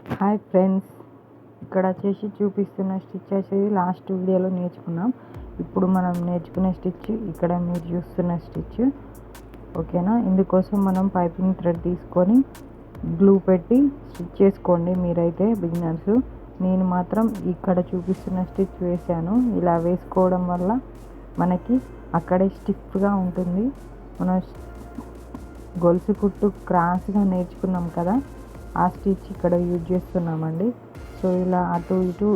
Hi friends, ఇక్కడ వచ్చేసి చూపిస్తున్న స్టిచ్ వచ్చేసి లాస్ట్ వీడియోలో నేర్చుకున్నాం. ఇప్పుడు మనం నేర్చుకునే స్టిచ్ ఇక్కడ మీరు చూస్తున్న స్టిచ్, ఓకేనా. ఇందుకోసం మనం పైపింగ్ థ్రెడ్ తీసుకొని గ్లూ పెట్టి స్టిచ్ చేసుకోండి. మీరైతే బిగినర్స్, నేను మాత్రం ఇక్కడ చూపిస్తున్న స్టిచ్ వేసాను. ఇలా వేసుకోవడం వల్ల మనకి అక్కడే స్టిఫ్గా ఉంటుంది. మనం గొలుసు కుట్టు క్రాస్గా నేర్చుకున్నాం కదా, ఆ స్టిచ్ ఇక్కడ యూజ్ చేస్తున్నామండి. సో ఇలా అటు ఇటు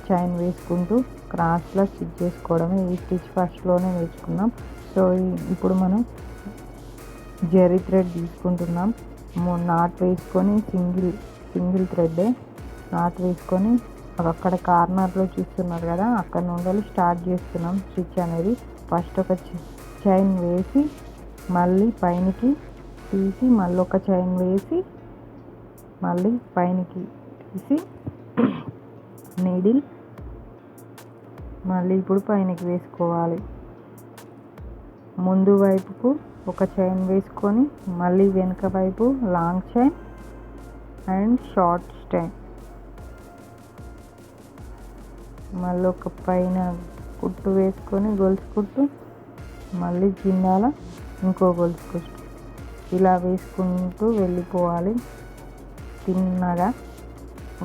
చైన్ వేసుకుంటూ క్రాస్లో స్టిచ్ చేసుకోవడమే. ఈ స్టిచ్ ఫస్ట్లోనే నేర్చుకున్నాం. సో ఇప్పుడు మనం జరీ థ్రెడ్ తీసుకుంటున్నాం. నాట్ వేసుకొని సింగిల్ థ్రెడ్డే నాట్ వేసుకొని అక్కడ కార్నర్లో చూస్తున్నారు కదా, అక్కడ నుండి స్టార్ట్ చేస్తున్నాం స్టిచ్ అనేది. ఫస్ట్ ఒక చైన్ వేసి మళ్ళీ పైనకి తీసి మళ్ళీ ఒక చైన్ వేసి మళ్ళీ పైనకి తీసి నీడిల్ మళ్ళీ ఇప్పుడు పైనకి వేసుకోవాలి. ముందు వైపుకు ఒక చైన్ వేసుకొని మళ్ళీ వెనుక వైపు long chain and short chain, మళ్ళీ ఒక పైన కుట్టు వేసుకొని గొలుసు కుట్టు, మళ్ళీ కిందాల ఇంకో గొలుసు కుట్టు, ఇలా వేసుకుంటూ వెళ్ళిపోవాలి తిన్నగా.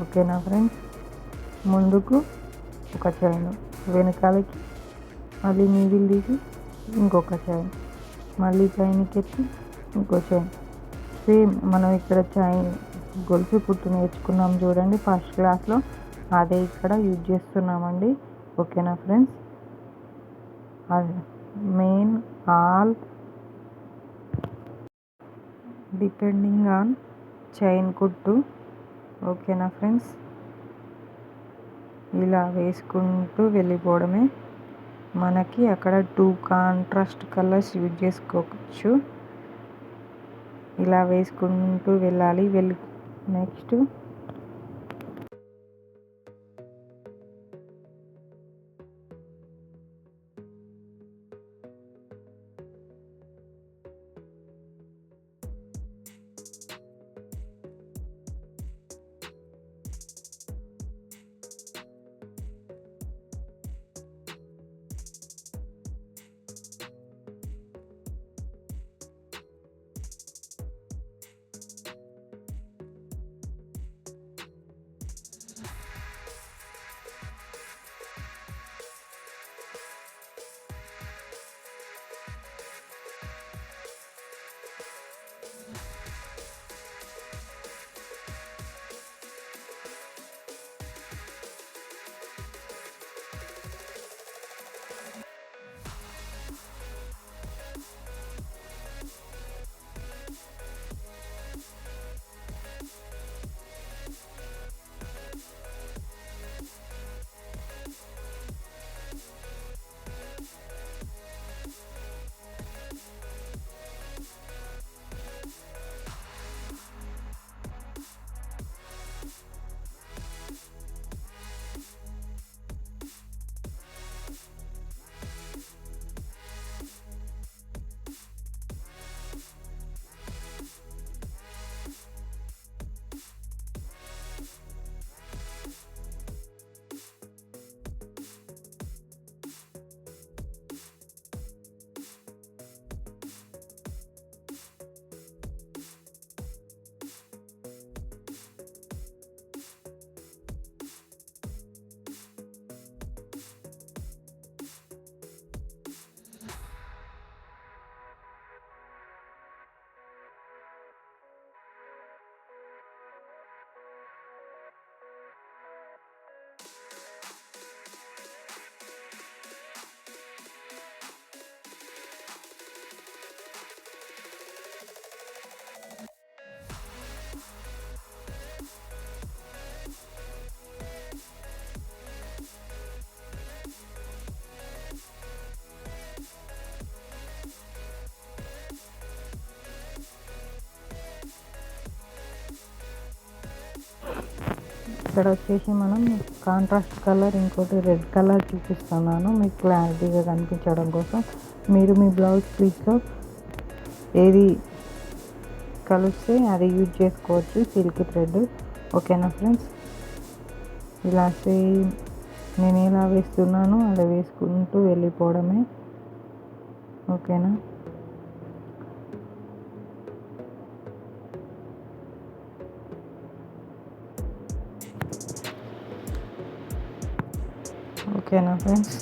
ఓకేనా ఫ్రెండ్స్, ముందుకు ఒక చైన్, వెనకాలకి మళ్ళీ నీడిల్ తీసి ఇంకొక చైన్, మళ్ళీ పైనకి ఎత్తి ఇంకో చైన్. సేమ్ మనం ఇక్కడ చైన్ గొలుసు కుట్టు నేర్చుకున్నాం చూడండి ఫస్ట్ క్లాస్లో, అదే ఇక్కడ యూజ్ చేస్తున్నామండి. ఓకేనా ఫ్రెండ్స్, అది main all depending on chain కుట్టు. ఓకేనా ఫ్రెండ్స్, ఇలా వేసుకుంటూ వెళ్ళిపోవడమే. మనకి అక్కడ 2 కాంట్రాస్ట్ కలర్స్ యూజ్ చేసుకోవచ్చు. ఇలా వేసుకుంటూ వెళ్ళాలి. నెక్స్ట్ ఇక్కడ వచ్చేసి మనం కాంట్రాస్ట్ కలర్, ఇంకోటి రెడ్ కలర్ చూపిస్తున్నాను మీకు క్లారిటీగా కనిపించడం కోసం. మీరు మీ బ్లౌజ్ పీస్లో ఏది కలిస్తే అది యూజ్ చేసుకోవచ్చు. సిల్క్ థ్రెడ్ ఓకేనా ఫ్రెండ్స్, ఇలా సేమ్ నేను ఎలా వేస్తున్నానో అలా వేసుకుంటూ వెళ్ళిపోవడమే. ఓకేనా, ఓకేనా ఫ్రెండ్స్.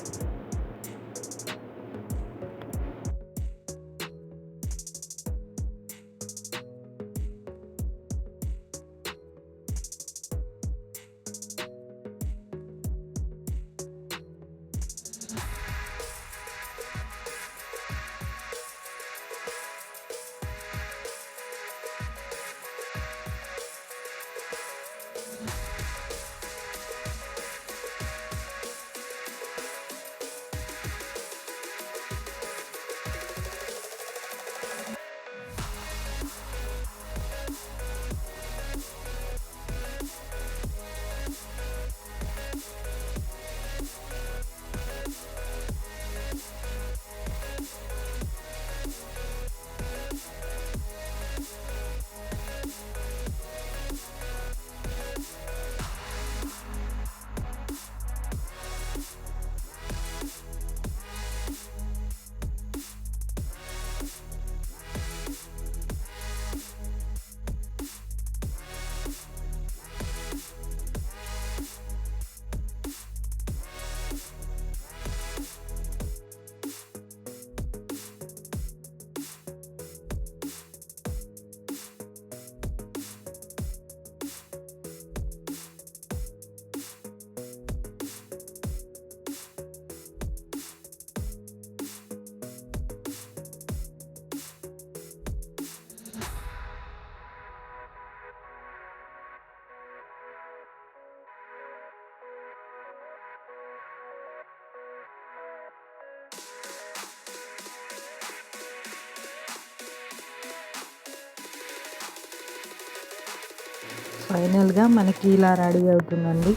ఫైనల్గా మనకి ఇలా రెడీ అవుతుందండి.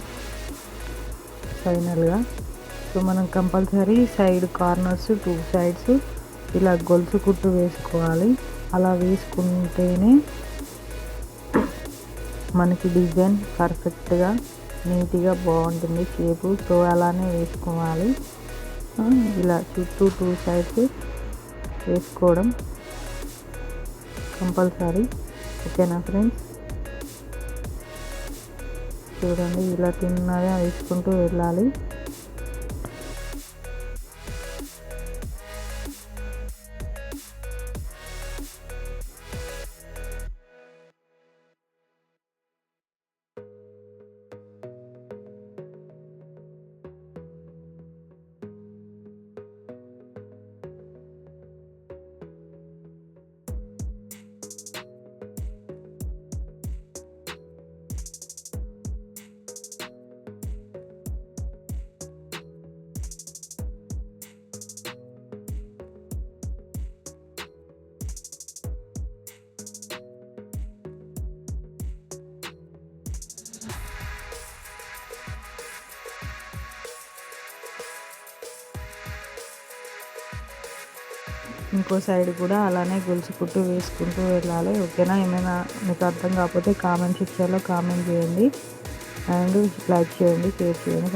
ఫైనల్గా సో మనం కంపల్సరీ సైడ్ కార్నర్స్ 2 సైడ్స్ ఇలా గొలుసు కుట్టు వేసుకోవాలి. అలా వేసుకుంటేనే మనకి డిజైన్ పర్ఫెక్ట్గా నీట్గా బాగుంటుంది షేపు. సో అలానే వేసుకోవాలి. ఇలా చుట్టూ 2 సైడ్స్ వేసుకోవడం కంపల్సరీ. ఓకేనా ఫ్రెండ్స్, చూడండి ఇలా తిన్నగా వేసుకుంటూ వెళ్ళాలి. ఇంకో సైడ్ కూడా అలానే గొలుసు కుట్టు వేసుకుంటూ వెళ్ళాలి. ఓకేనా, ఏమైనా మీకు అర్థం కాకపోతే కామెంట్ సెక్షన్లో కామెంట్ చేయండి అండ్ లైక్ చేయండి, షేర్ చేయండి.